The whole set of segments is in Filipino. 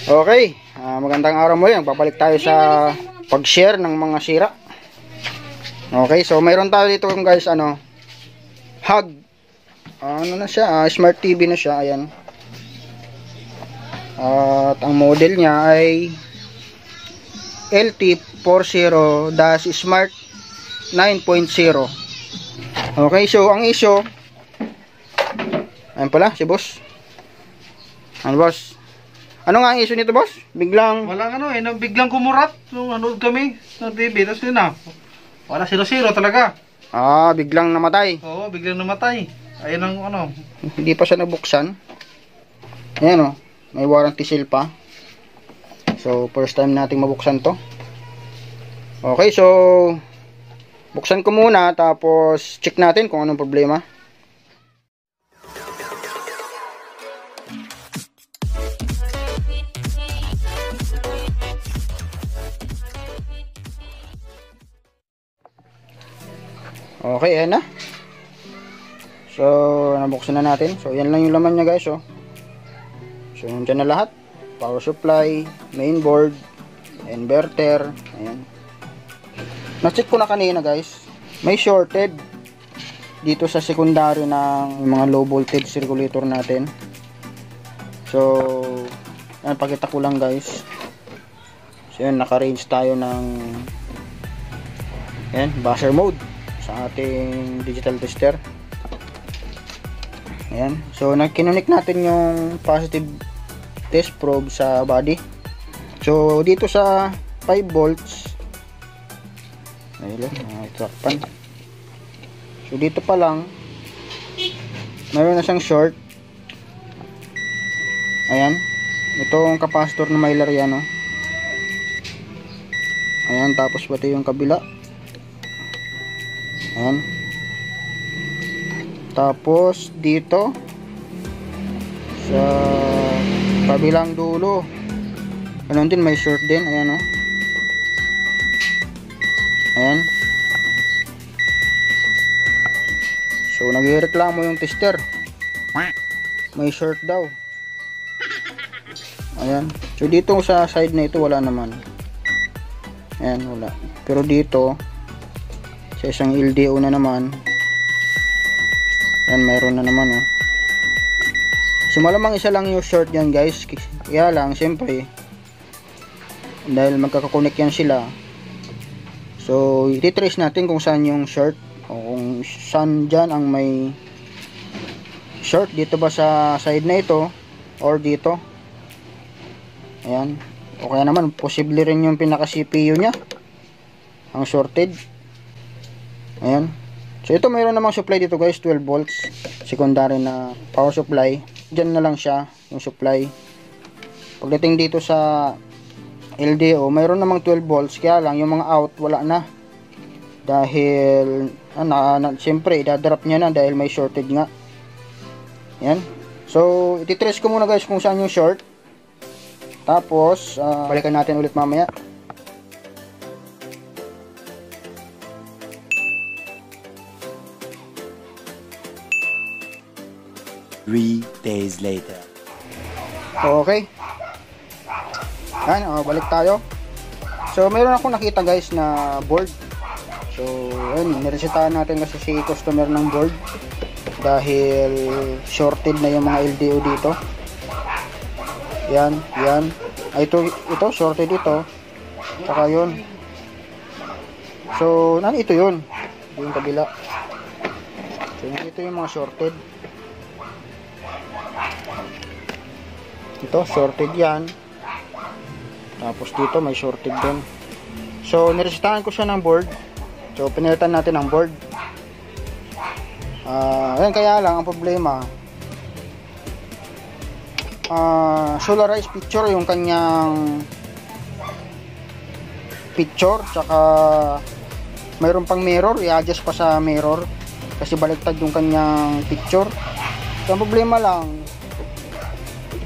Okay, magandang araw muli. Nagbabalik tayo sa pag-share ng mga sira. Okay, so mayroon tayo dito guys, Hug. Ano na siya? Smart TV na siya, ayan. At ang model niya ay LT40-Smart 9.0. Okay, so ang issue, ayan pala si boss. Ano boss? Ano nga ang issue nito, boss? Biglang... Walang biglang kumurat. Nung nanood kami sa TV, tapos yun na. Wala 0-0 talaga. Biglang namatay. Oo, biglang namatay. Ayun ang Hindi pa siya nabuksan. Ayan may warranty seal pa. So, first time nating mabuksan to. Okay, so... buksan ko muna, tapos check natin kung anong problema. Okay, ayan na. So, nabuksan na natin. So, yan lang yung laman niya guys, So, nandiyan na lahat. Power supply, mainboard, inverter, ayan. Na-check ko na kanina guys. May shorted dito sa secondary ng mga low voltage circulator natin. So, yan, pakita ko lang guys. So, yan, naka-range tayo ng buzzer mode sa ating digital tester. Ayan. So, nag-connect natin yung positive test probe sa body. So, dito sa 5 volts, ayun, trackpan. So, dito pa lang, mayroon na siyang short. Ayan. Itong capacitor na Mylar yan, Ayan, tapos pati yung kabila. Ayan. Tapos dito sa kabilang dulo, ganun din, may short din. Ayan, Ayan. So, nagreklamo yung tester. May short daw. Ayan. So, dito sa side na ito, wala naman. Ayan, wala. Pero dito, sa isang LDO na naman, yan, mayroon na naman, So, malamang isa lang yung short yan, guys. Kaya lang, siyempre, dahil magkakakonek yan sila, so, ititrace natin kung saan yung short, o kung saan dyan ang may short. Dito ba sa side na ito, or dito. Ayan. O kaya naman, posible rin yung pinaka CPU nya ang shorted. Ayan. So, ito mayroon namang supply dito guys, 12 volts. Secondary na power supply. Diyan na lang siya, yung supply. Pagdating dito sa LDO, mayroon namang 12 volts. Kaya lang, yung mga out, wala na. Dahil, siyempre, idadrop niya na dahil may shorted nga. Ayan. So, ititrace ko muna guys kung saan yung short. Tapos, balikan natin ulit mamaya. 3 days later. Okay. Yan, balik tayo. So, mayroon akong nakita guys na board. So, ayun, niresetahan natin kasi si customer ng board dahil shorted na yung mga LDO dito. Yan. Ito shorted ito. Saka yun. So, ito yun. Yung kabila. So, ito yung mga shorted. Ito, shorted yan. Tapos dito, may shorted din. So, niresetahan ko siya ng board. So, pinalitan natin ang board. Ayan, kaya lang, ang problema, solarized picture yung kanyang picture. Tsaka, mayroon pang mirror. I-adjust pa sa mirror. Kasi baliktad yung kanyang picture. So, ang problema lang,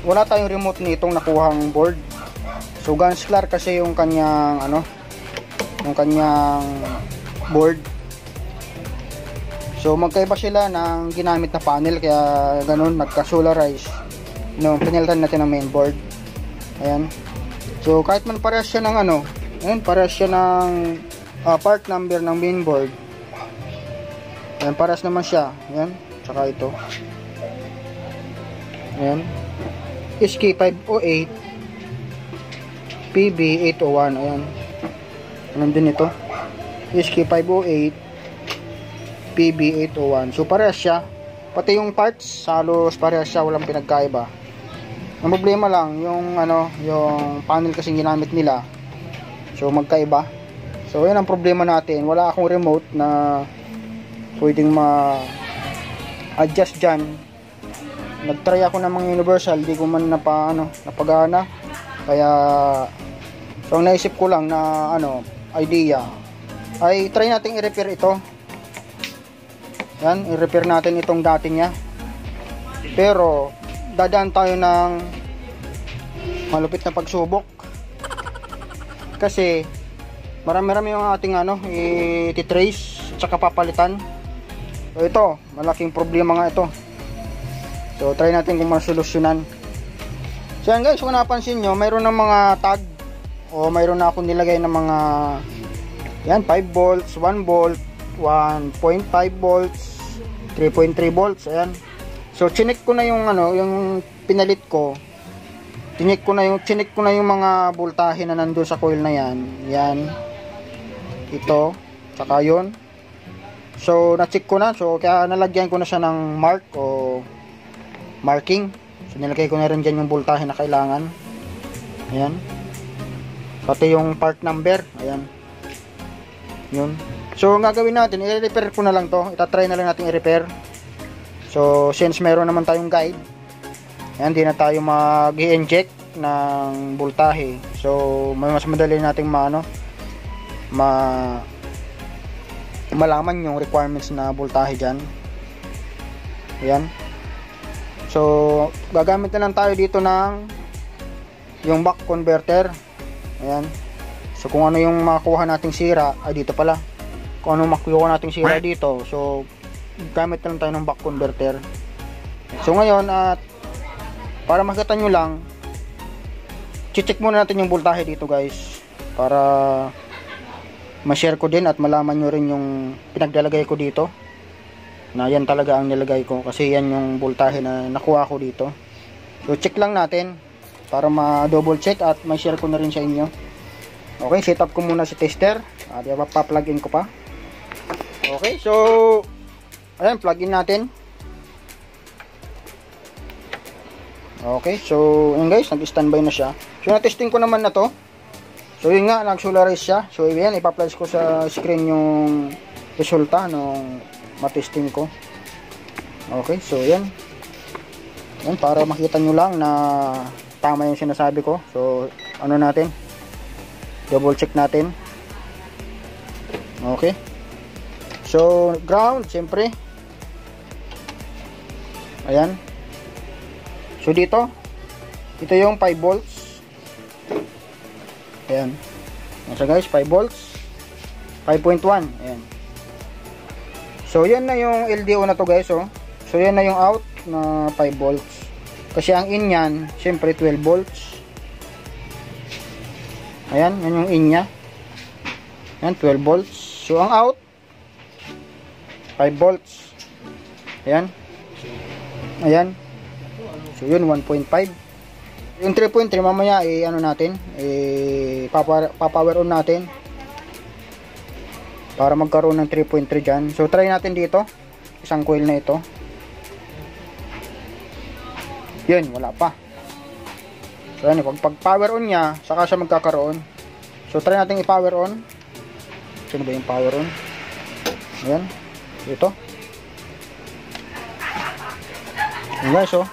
wala tayong remote nitong nakuhang board. So, Gunslar kasi yung kanyang, yung kanyang board. So magkaiba sila ng ginamit na panel, kaya ganun nagka-solarize nung pinalitan natin ng mainboard. Ayan. So kahit man parehas siya ng ano, ayan, parehas siya ng part number ng mainboard. Ayan, parehas naman siya. Ayan, tsaka ito. Ayan. SK508 PB801. Ayan. Nandun ito. SK508 PB801. So parehas siya. Pati yung parts, halos parehas siya, walang pinagkaiba. Ang problema lang, yung ano, yung panel kasi ginamit nila. So magkaiba. So yan ang problema natin. Wala akong remote na pwedeng ma-adjust dyan. Nagtry ako ng mga universal, di ko man napagana. Kaya so ang naisip ko lang na idea ay try nating i-repair ito. Yan, i-repair natin itong dati niya. Pero dadaan tayo ng malupit na pagsubok. Kasi marami-rami yung ating i-trace tsaka papalitan. So ito, malaking problema nga ito. So try natin kung masolusyonan. So yan guys, kung napansin nyo, mayroon ng mga tag o mayroon na akong nilagay ng mga yan, 5 volts, 1 volt, 1.5 volts, 3.3 volts. Ayan. So chinek ko na yung yung pinalit ko. Chinek ko na yung mga voltahe na nandoon sa coil na yan. Yan. Ito, saka yun. So na-check ko na. So kaya nalagyan ko na siya ng mark o marking. So nilagay ko na rin dyan yung voltahe na kailangan. Ayan. Pati yung part number. Ayan. Yun. So ang gagawin natin, i-repair ko na lang to. Itatry na lang natin i-repair. So since meron naman tayong guide, ayan, di na tayo mag-i-inject ng voltahe. So mas madali nating malaman yung requirements na voltahe dyan. Ayan. So gagamit na lang tayo dito ng yung buck converter. Ayan. So kung ano yung makuha nating sira, ay dito pala. Kung ano makuha nating sira dito, so gamit na lang tayo ng buck converter. So ngayon, para makita nyo lang, check muna natin yung voltahe dito guys, para ma-share ko din at malaman nyo rin yung pinaglalagay ko dito, na yan talaga ang nilagay ko, kasi yan yung voltahe na nakuha ko dito. So check lang natin para ma-double check at ma-share ko na rin sa inyo. Okay, set up ko muna si tester. Pa-plug in ko pa. Okay, so ayan, plug in natin. Okay, so yun guys, nag-standby na siya. So na-testing ko naman na to. So yun nga, nag-solarize siya. So yan, ipa-flash ko sa screen yung resulta nung matesting ko. Okay, so yan. Yan, para makita nyo lang na tama yung sinasabi ko. So ano natin, double check natin. Okay. So ground, siyempre. Ayan. So dito, ito yung 5 volts. Ayan. So guys, 5 volts. 5.1. Ayan. So yan na yung LDO na to guys, oh. So yan na yung out na 5 volts. Kasi ang in yan, siyempre 12 volts. Ayan, yan yung in nya. Ayan, 12 volts. So ang out, 5 volts. Ayan. Ayan. So yun, 1.5. Yung 3.3 mamaya natin, power on natin para magkaroon ng 3.3 dyan. So try natin dito, isang coil na ito. Yun, wala pa. So yan, pag power on nya, saka siya magkakaroon. So try natin i-power on. Sino ba yung power on? Ayan, ito. Ayan guys, oh.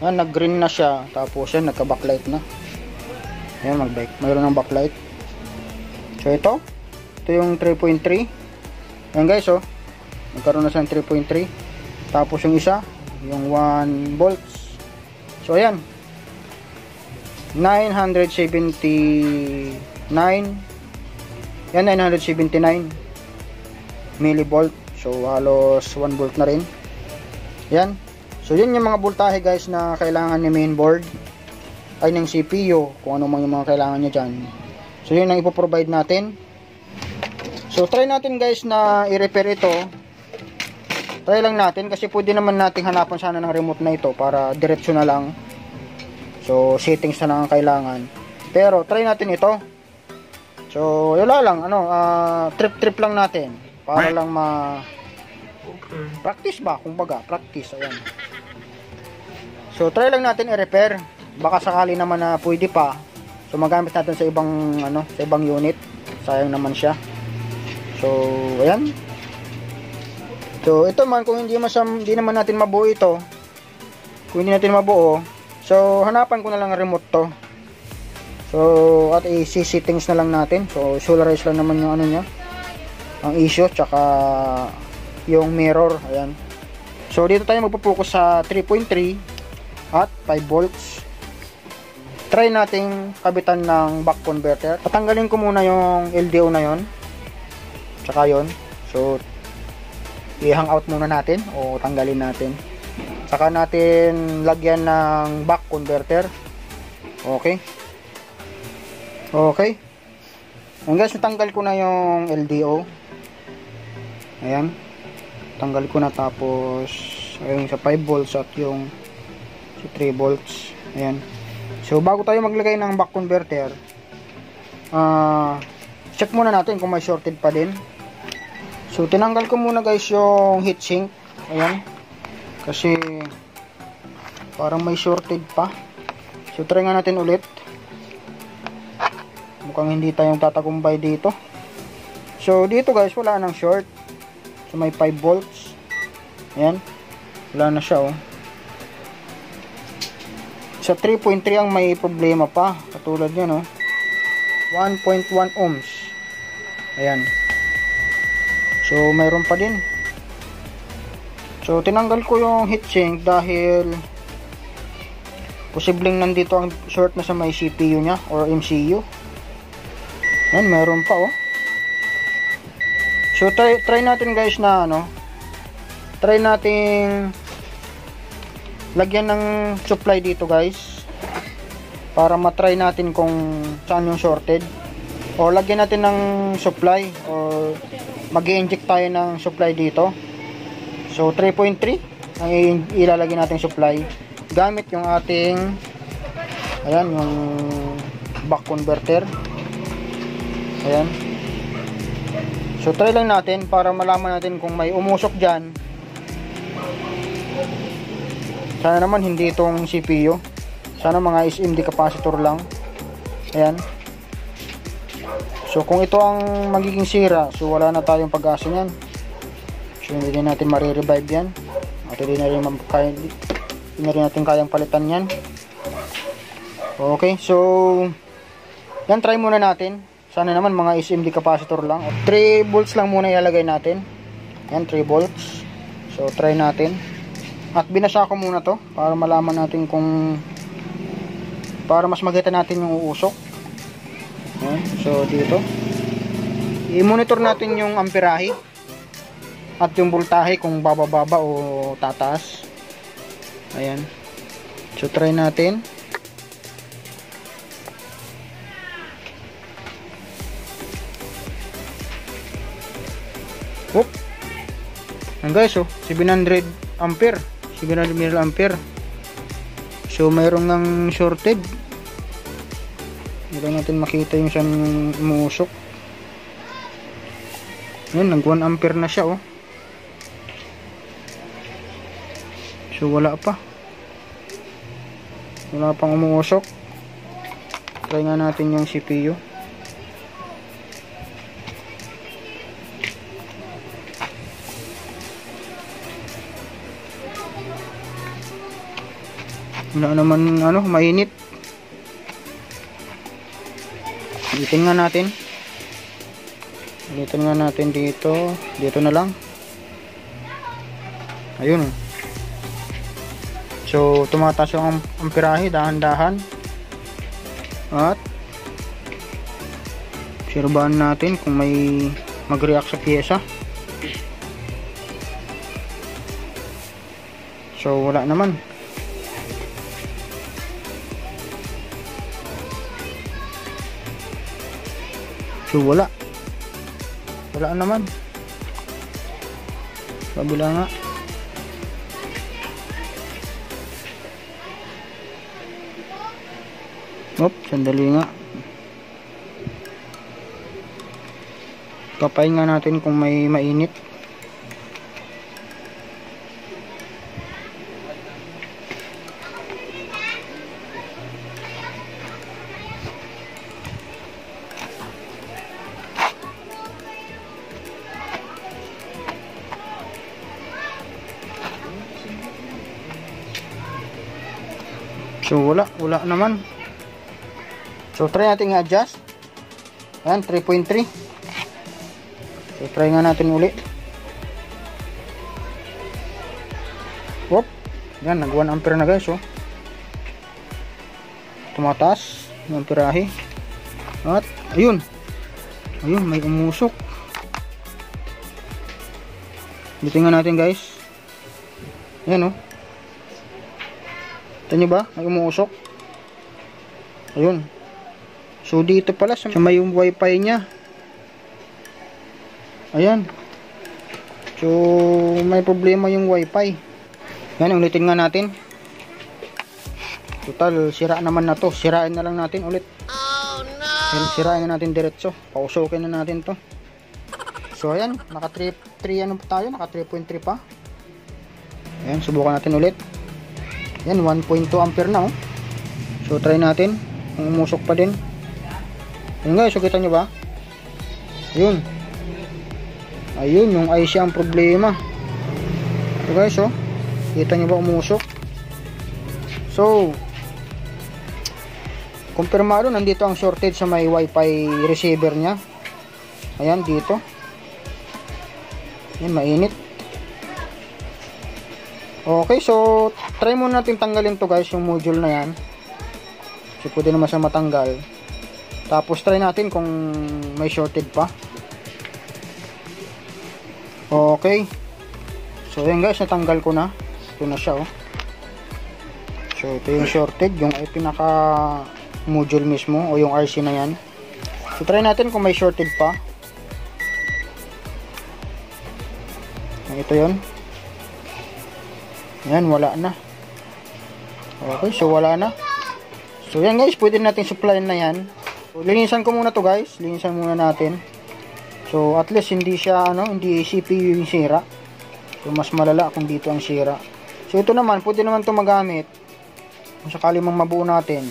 Ayan, nag-green na siya. Tapos yan, nagka-backlight na. Ayan, mayroon ng backlight. So ito yung 3.3. Ayan guys, oh. Nagkaroon na siya ng 3.3. Tapos yung isa, yung 1 volts. So ayan, 979. Yan, 979 millivolt. So halos 1 volt na rin. Yan. So yun yung mga voltahe guys na kailangan ni mainboard. ay ng CPU, kung ano man yung mga kailangan nyo dyan. So yun ang ipoprovide natin. So try natin guys na i-repair ito. Try lang natin kasi pwede naman natin hanapan sana ng remote na ito para diretso na lang. So settings na lang ang kailangan. Pero try natin ito. So wala lang, trip lang natin para lang practice ba, kumbaga, practice, ayan. So try lang natin i-repair. Baka sakali naman na pwede pa. So magamit natin sa ibang unit. Sayang naman siya. So ayan. So ito man, kung hindi naman natin mabuo ito. Kung hindi natin mabuo, so hanapan ko na lang ang remote to. So at i-settings na lang natin. So solarize lang naman yung niya, ang issue, tsaka yung mirror, ayan. So dito tayo magpo-focus sa 3.3 at 5 volts. Try nating kabitan ng back converter. Patanggalin ko muna yung LDO na yon, tsaka yon. So i-hang out muna natin o tanggalin natin, saka natin lagyan ng back converter. Okay. Ayan guys, natanggal ko na yung LDO. Ayan, tanggal ko na. Tapos ayun sa 5 volts at yung sa 3 volts. Ayan. So bago tayo maglagay ng back converter, check muna natin kung may shorted pa din. So tinanggal ko muna guys yung heatsink. Ayan, kasi parang may shorted pa. So try nga natin ulit. Mukhang hindi tayong tatagumpay dito. So dito guys, wala nang short. So may 5 volts. Ayan, wala na siya, oh. Sa 3.3 ang may problema pa, katulad yan, 1.1 ohms. Ayan. So mayroon pa din. So tinanggal ko yung heatsink dahil posibleng nandito ang short na sa may CPU nya or MCU. Ayan, mayroon pa, oh. So try natin guys na try nating lagyan ng supply dito guys, para matry natin kung saan yung shorted, o lagyan natin ng supply, o mag-i-inject tayo ng supply dito. So 3.3 ang ilalagay natin supply gamit yung ating yung back converter. Ayan. So try lang natin para malaman natin kung may umusok dyan. Sana naman hindi itong CPU. Sana mga SMD capacitor lang. Ayan. So kung ito ang magiging sira, so wala na tayong pag-asa niyan. So hindi din natin marirevive yan. At hindi na rin natin kayang palitan yan. Okay, so yan, try muna natin. Sana naman mga SMD capacitor lang. 3 volts lang muna ilalagay natin. Yan, 3 volts. So try natin. At binasa ko muna to para malaman natin para mas makita natin yung uusok. Ayan. So dito i-monitor natin yung amperahe at yung voltahe kung bababa o tataas. Ayan. So try natin. Whoop. Ayan guys, 700 ampere. 700 mA. So mayroong ng shorted. Hindi natin makita yung saan umusok. Yan, nag 1 ampere na siya, oh. So wala pa. Wala pang umusok. Try nga natin yung CPU. Wala naman, mainit. Ulitin nga natin. Ulitin nga natin dito. Dito na lang. Ayun. So tumataas yung amperahe dahan-dahan. At obserbahan natin kung may mag-react sa pyesa. So wala naman. So wala. Wala naman. Kabila nga. Sandali nga. Kapain nga natin kung may mainit. So wala naman. So try natin i-adjust. Ayan, 3.3. So try nga natin uli. Whoop. Yan, nag 1 ampere na guys, oh. Tumataas yung amperahe. At ayun. Ayun, may umusok. Tingnan natin guys. Ayan, oh. Ito nyo ba? May umuusok. Ayun. So dito pala sa may yung wifi nya. Ayan. So may problema yung wifi. Yan, ulitin nga natin. Total, sira naman na to. Sirain na lang natin ulit. Oh no! Sirain na natin diretso. Pausokin na natin to. So ayan, naka 3 ano pa tayo? Naka 3.3 pa. Ayan, subukan natin ulit. Yan, 1.2 ampere na, oh. So try natin. Kung umusok pa din. Ayun guys, so kita nyo ba? Ayun. Ayun, yung IC ang problema. So guys, oh. Kita nyo ba umusok? So kumpirmado, nandito ang shortage sa may wifi receiver nya. Ayan, dito. Ayan, mainit. Okay, so try muna natin tanggalin to guys, yung module na yan. So pwede naman siya matanggal. Tapos try natin kung may shorted pa. Okay. So yan guys, natanggal ko na. Ito na siya, oh. So ito yung shorted, yung ay pinaka module mismo, o yung RC na yan. So try natin kung may shorted pa. Ito yun. Yan, wala na. Okay, so wala na. So yan guys, pwede natin supplyin na yan. So linisan ko muna to guys. Linisan muna natin. So at least hindi siya hindi CPU yung sira. So mas malala kung dito ang sira. So ito naman, pwede naman to magamit kung sakali mang mabuo natin.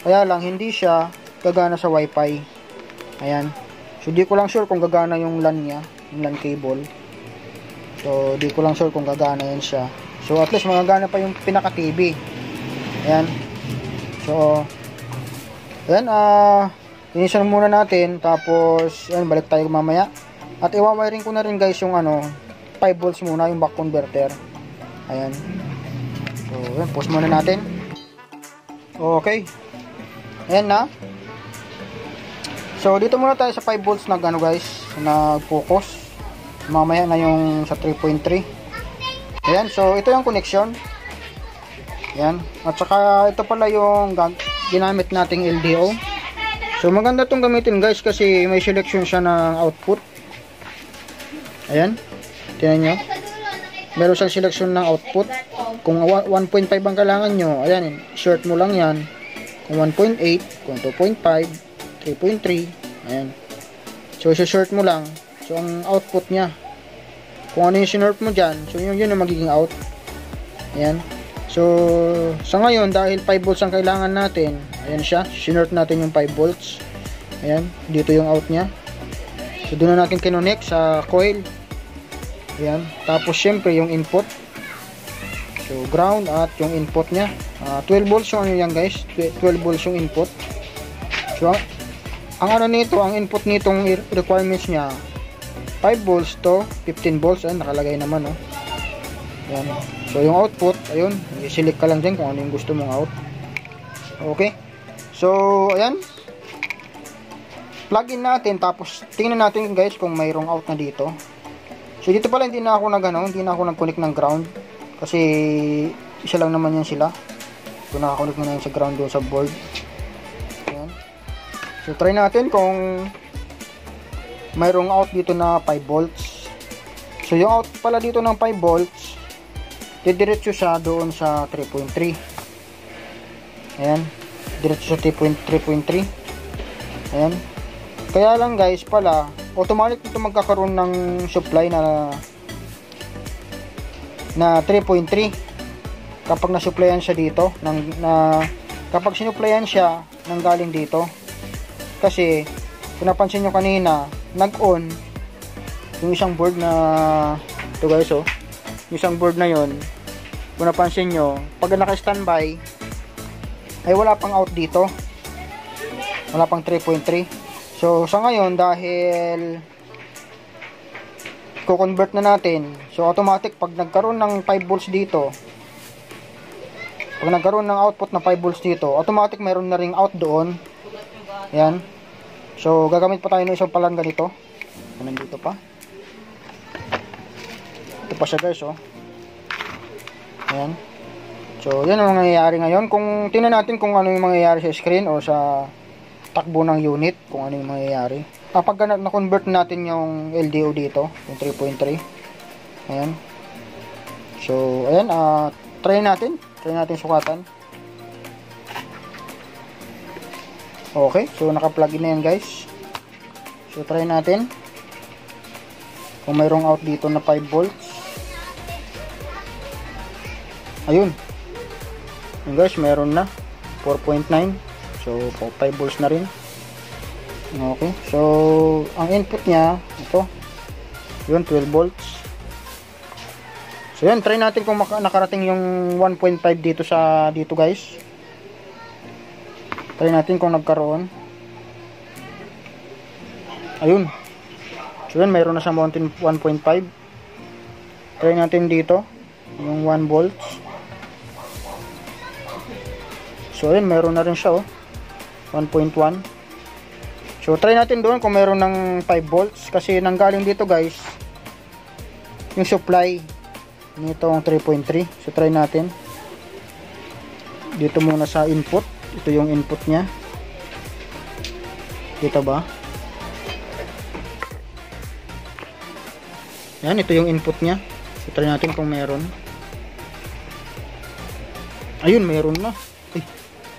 Kaya lang hindi siya gagana sa wifi. Ayan. So di ko lang sure kung gagana yung LAN niya, yung LAN cable. So di ko lang sure kung gagana yan siya. So at least magagana pa yung pinaka TV. Ayan. So ayan, linisan muna natin, tapos ayan, balik tayo mamaya. At i-wiring ko na rin guys yung 5 volts muna, yung back converter. Ayan. So ayan, pause muna natin. Okay. Ayan na. So dito muna tayo sa 5 volts na guys, nag-focus. Mamaya na yung sa 3.3. Ayan, so ito yung connection. Ayan. At saka ito pala yung ginamit nating LDO. So maganda itong gamitin guys kasi may selection siya ng output. Ayan. Tingnan nyo. Meron siyang selection ng output. Kung 1.5 ang kailangan nyo, ayan, short mo lang yan. Kung 1.8, kung 2.5, 3.3, ayan. So short mo lang. So ang output niya, kung ano yung sinort mo dyan, so yun ang magiging out. Ayan. So sa ngayon, dahil 5 volts ang kailangan natin, ayan siya, sinort natin yung 5 volts. Ayan, dito yung out niya. So doon na natin kinonect sa coil. Ayan, tapos syempre yung input. So ground at yung input niya, 12 volts yung yan guys, 12 volts yung input. So ang nito, ang input nitong requirements niya, 5 volts to 15 volts. Ayan, nakalagay naman, oh. Ayan. So yung output, ayun, i-select ka lang dyan kung ano yung gusto mong out. Okay. So ayan, plug in natin, tapos tingnan natin guys kung mayroong out na dito. So dito pala hindi na ako hindi na ako nag-connect ng ground kasi isa lang naman yan sila. So naka-connect na yan sa ground doon sa board. Ayan. So try natin kung mayroong out dito na 5 volts. So yung out pala dito ng 5 volts, didiretso siya doon sa 3.3. Ayan, diretso sa 3.3. Ayan. Kaya lang guys pala, automatic ito magkakaroon ng supply na 3.3 kapag na-supplyan siya dito kapag sinupplyan siya ng galing dito. Kasi kung napansin nyo kanina, nag-on yung isang board na ito guys, oh, yung isang board na yon, kung napansin nyo, pag naka-standby ay wala pang out dito, wala pang 3.3. so sa ngayon, dahil ko-convert na natin, so automatic pag nagkaroon ng 5 volts dito, pag nagkaroon ng output na 5 volts dito, automatic mayroon na ring out doon. Ayan. So gagamit pa tayo ng isang palangga dito. Nandito pa. Ito pa siya guys, oh. Ayan. So yan ang mangyayari ngayon. Kung tingnan natin kung ano yung mangyayari sa screen o sa takbo ng unit, kung ano yung mangyayari. Kapag na-convert natin yung LDO dito, yung 3.3. Ayan. So ayan, try natin sukatan. Okay, so naka-plug in na yan guys. So try natin kung mayroong out dito na 5 volts. Ayun. Ayun guys, mayroon na 4.9. So 5 volts na rin. Okay, so ang input niya ito, yun 12 volts. So yan, try natin kung nakarating yung 1.5 dito guys. Try natin kung nagkaroon. Ayun. So yan, mayroon na sa mountain 1.5. Try natin dito yung 1 volts. So yan, mayroon na rin siya, oh, 1.1. So try natin doon kung mayroon ng 5 volts, kasi nanggaling dito guys yung supply nitong 3.3. So try natin dito muna sa input. Ito yung input nya. Dito ba? Yan, ito yung input nya. So try natin kung meron. Ayun, meron na. Ay,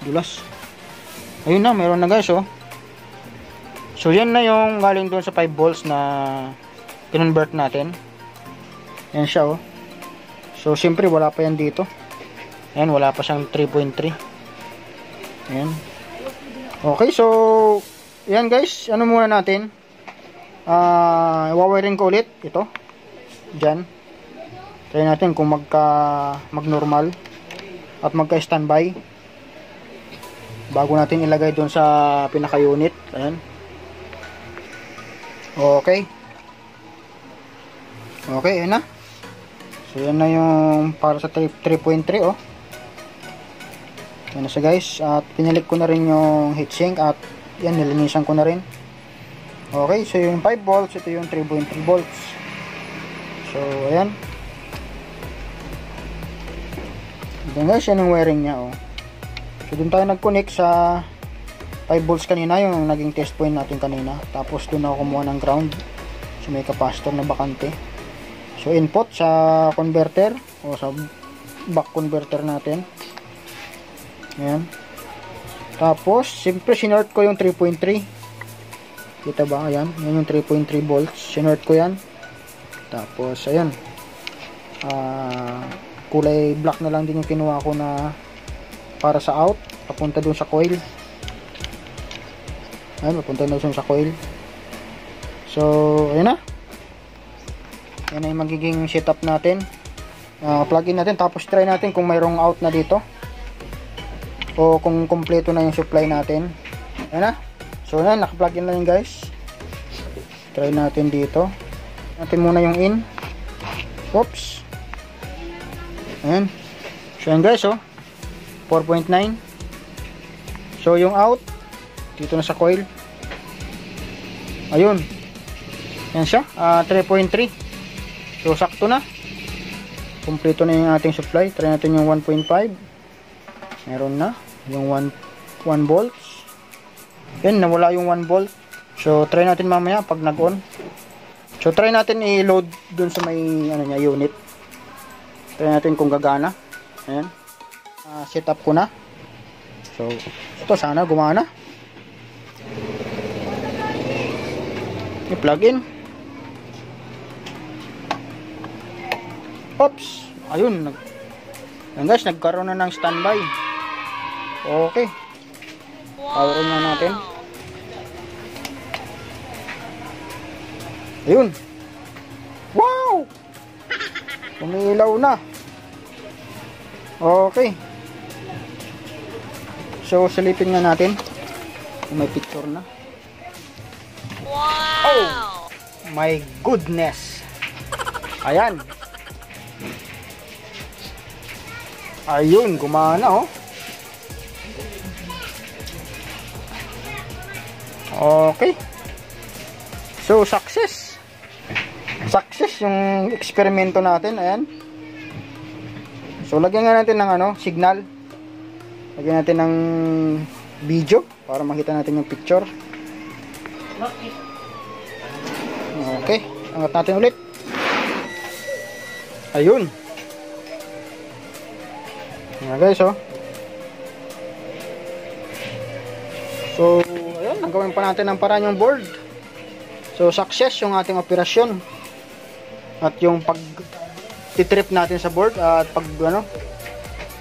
dulas. Ayun na, meron na guys, oh. So yan na yung galing doon sa 5 volts na convert natin. Yan siya, oh. So siyempre wala pa yan dito. Ayan, wala pa siyang 3.3. Ayan. Okay, so yan guys, ano muna natin, wawiring ko ulit ito dyan. Try natin kung mag-normal at magka-standby bago natin ilagay doon sa pinaka-unit. Ayan. Okay. Okay, ayan na. So yan na yung para sa 3.3, oh. Yan na siya guys. At pinalik ko na rin yung heatsink at yan, nilinisan ko na rin. Okay, so yung 5 volts, ito yung 3.3 volts. So ayan. Ito guys, yan yung wiring nya, oh. So dun tayo nag-connect sa 5 volts kanina, yung naging test point natin kanina. Tapos dun ako kumuha ng ground. So may capacitor na bakante. So input sa converter o sa back converter natin. Ayan. Tapos siyempre sinort ko yung 3.3. Kita ba? Ayan. Yan yung 3.3 volts. Sinort ko yan. Tapos ayan. Kulay black na lang din yung kinuha ko na para sa out. Papunta dun sa coil. Ayan. Papunta dun sa coil. So ayan na. Yan ay magiging setup natin. Plug in natin, tapos try natin kung mayroong out na dito o kung kompleto na yung supply natin. Ayan na. So yan, naka-plug in na rin guys. Try natin dito. Natin muna yung in. Oops. Ayan. So yan guys, oh, 4.9. So yung out dito na sa coil. Ayun. Yan siya, 3.3. So sakto na. Kumpleto na yung ating supply. Try natin yung 1.5. Meron na yung 1 volts. Yan, nawala yung 1 volt. So, try natin mamaya pag nag-on. So, try natin i-load dun sa may ano niya, unit. Try natin kung gagana. Ayan. Set up ko na. So, ito sana gumana. I-plug in. Oops. Ayun. Ayan guys, nagkaroon na ng standby. Okay. Power on na natin. Ayun. Wow! Umilaw na. Okay. So, silipin nga natin. May picture na. Wow! Oh! My goodness! Ayan. Ayun, gumana oh. Okay. So, success. Success yung eksperimento natin. Ayan. So, lagyan nga natin ng signal. Lagyan natin ng video para makita natin yung picture. Okay. Angat natin ulit. Ayun. Ayan guys, oh. So, ayun. Nagawin pa natin ng paraan yung board. So, success yung ating operasyon. At yung pag-titrip natin sa board at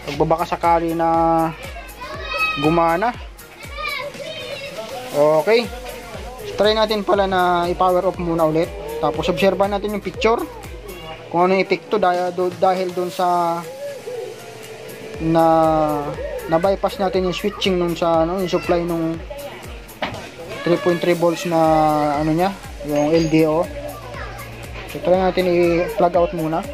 pagbabaka sakali na gumana. Okay. So, try natin pala na i-power off muna ulit. Tapos, obserbahan natin yung picture. Kung ano yung epekto dahil doon sa na bypass natin yung switching nung sa yung supply nung 3.3 volts na niya, yung LDO. So, try natin i-plug out muna.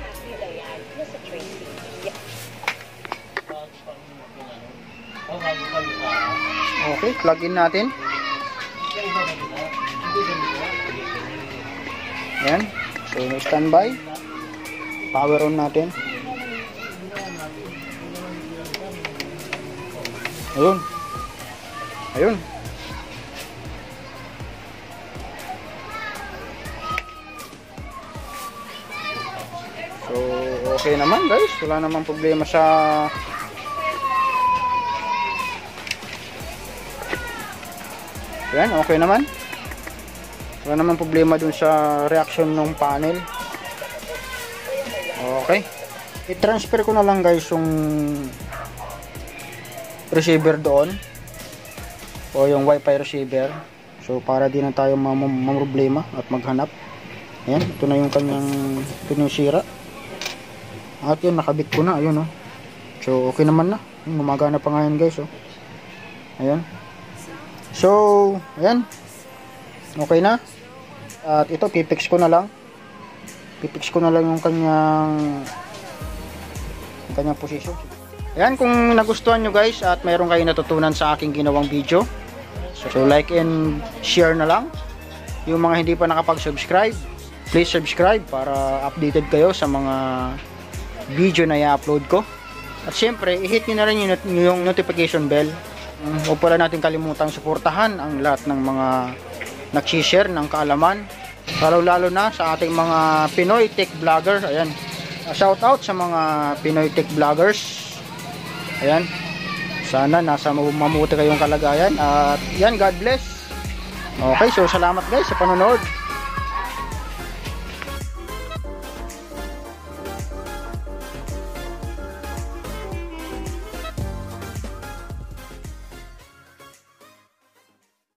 Okay, plug in natin. Ayan. So, standby. Power on natin. Ayun. Ayun. So, okay naman guys. Wala namang problema sa Ayan, okay naman. Wala namang problema dun sa reaction ng panel. Okay. I-transfer ko na lang guys yung receiver doon. O yung wifi receiver. So, para di na tayo mamroblema at maghanap. Ayan, ito na yung kanyang pinusira. At yun, nakabit ko na. Ayun, oh. So, okay naman na. Gumagana pa nga yan, guys, oh. Ayan. So, ayan. Okay na. At ito, pipix ko na lang. Pipix ko na lang yung kanyang position. Ayan, kung nagustuhan nyo, guys, at mayroon kayo natutunan sa aking ginawang video. So, like and share na lang. Yung mga hindi pa nakapag-subscribe, please subscribe para updated kayo sa mga video na i-upload ko. At syempre, i-hit nyo na rin yung notification bell. Huwag pala natin kalimutang suportahan ang lahat ng mga nag-share ng kaalaman. Lalo na sa ating mga Pinoy Tech Vlogger. Ayan. Shout out sa mga Pinoy Tech Vloggers. Ayan. Sana nasa mabuti kayong kalagayan. At yan, God bless. Okay, so salamat guys sa panonood.